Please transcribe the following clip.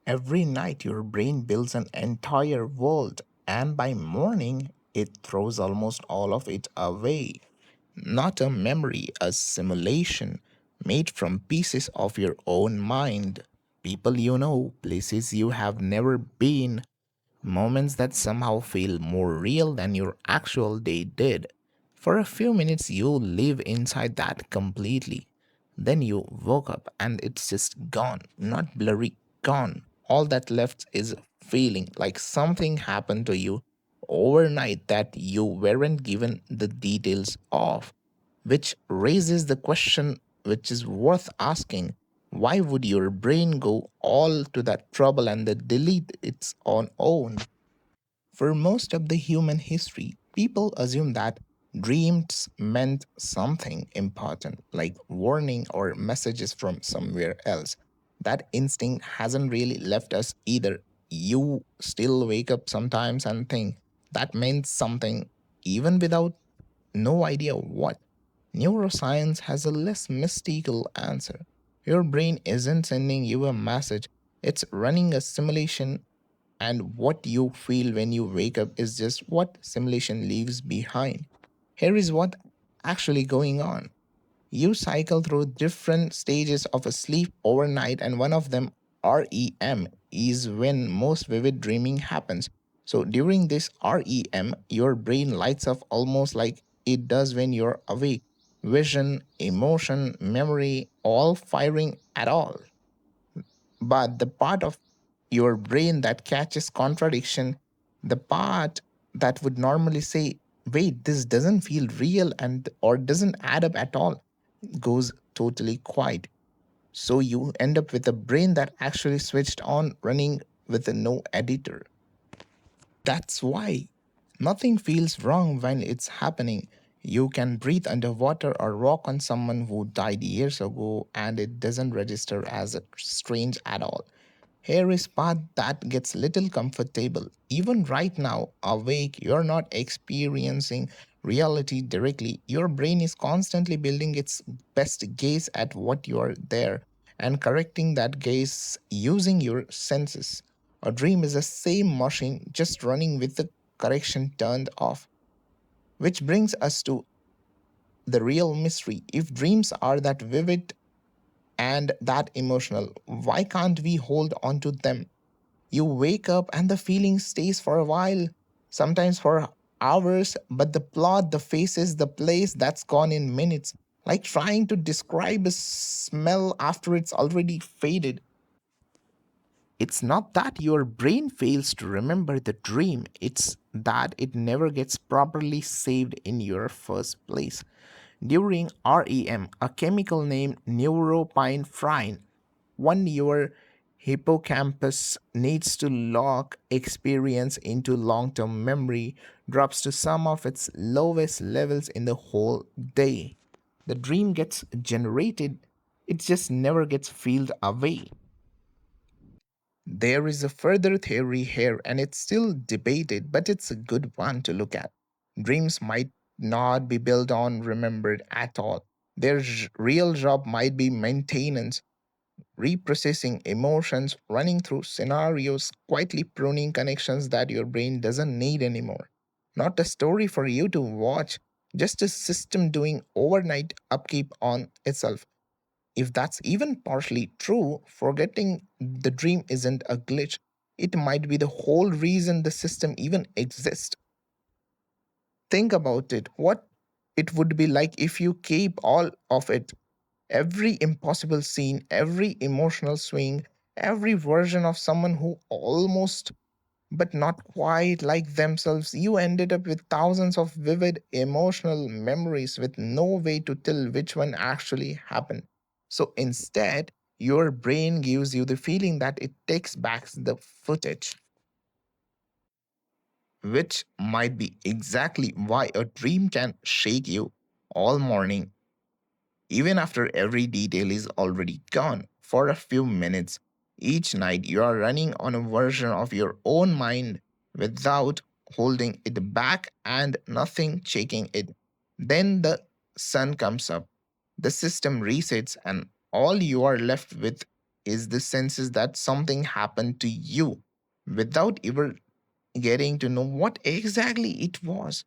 Every night, your brain builds an entire world, and by morning, it throws almost all of it away. Not a memory, a simulation made from pieces of your own mind. People you know, places you have never been, moments that somehow feel more real than your actual day did. For a few minutes, you live inside that completely. Then you woke up and it's just gone, not blurry, gone. All that left is feeling like something happened to you overnight that you weren't given the details of, which raises the question which is worth asking: why would your brain go all to that trouble and then delete its own? For most of the human history, people assume that dreams meant something important, like warning or messages from somewhere else. That instinct hasn't really left us either. You still wake up sometimes and think that meant something, even without no idea what. Neuroscience has a less mystical answer. Your brain isn't sending you a message, it's running a simulation, and what you feel when you wake up is just what simulation leaves behind. Here is what actually going on. You cycle through different stages of a sleep overnight, and one of them, REM, is when most vivid dreaming happens. So during this REM, your brain lights up almost like it does when you're awake. Vision, emotion, memory, all firing at all. But the part of your brain that catches contradiction, the part that would normally say, wait, this doesn't feel real and or doesn't add up at all, goes totally quiet. So you end up with a brain that actually switched on running with a no editor. That's why nothing feels wrong when it's happening. You can breathe underwater or walk on someone who died years ago and it doesn't register as strange at all. Here is part that gets little comfortable. Even right now, awake, you're not experiencing reality directly. Your brain is constantly building its best guess at what you are there and correcting that guess using your senses. A dream is the same machine just running with the correction turned off. Which brings us to the real mystery. If dreams are that vivid and that emotional, why can't we hold on to them? You wake up and the feeling stays for a while, sometimes for hours, but the plot, the faces, the place, that's gone in minutes. Like trying to describe a smell after it's already faded. It's not that your brain fails to remember the dream, it's that it never gets properly saved in your first place. During REM, a chemical named neuropinephrine, one your hippocampus needs to lock experience into long term memory, drops to some of its lowest levels in the whole day. The dream gets generated, it just never gets filed away. There is a further theory here, and it's still debated, but it's a good one to look at. Dreams might not be built on remembered at all. Their real job might be maintenance, reprocessing emotions, running through scenarios, quietly pruning connections that your brain doesn't need anymore. Not a story for you to watch, just a system doing overnight upkeep on itself. If that's even partially true, forgetting the dream isn't a glitch. It might be the whole reason the system even exists. Think about it. What it would be like if you keep all of it, every impossible scene, every emotional swing, every version of someone who almost but not quite like themselves. You ended up with thousands of vivid emotional memories with no way to tell which one actually happened. So instead, your brain gives you the feeling that it takes back the footage, which might be exactly why a dream can shake you all morning, even after every detail is already gone. For a few minutes each night, you are running on a version of your own mind without holding it back and nothing shaking it. Then the sun comes up, the system resets, and all you are left with is the senses that something happened to you without ever getting to know what exactly it was.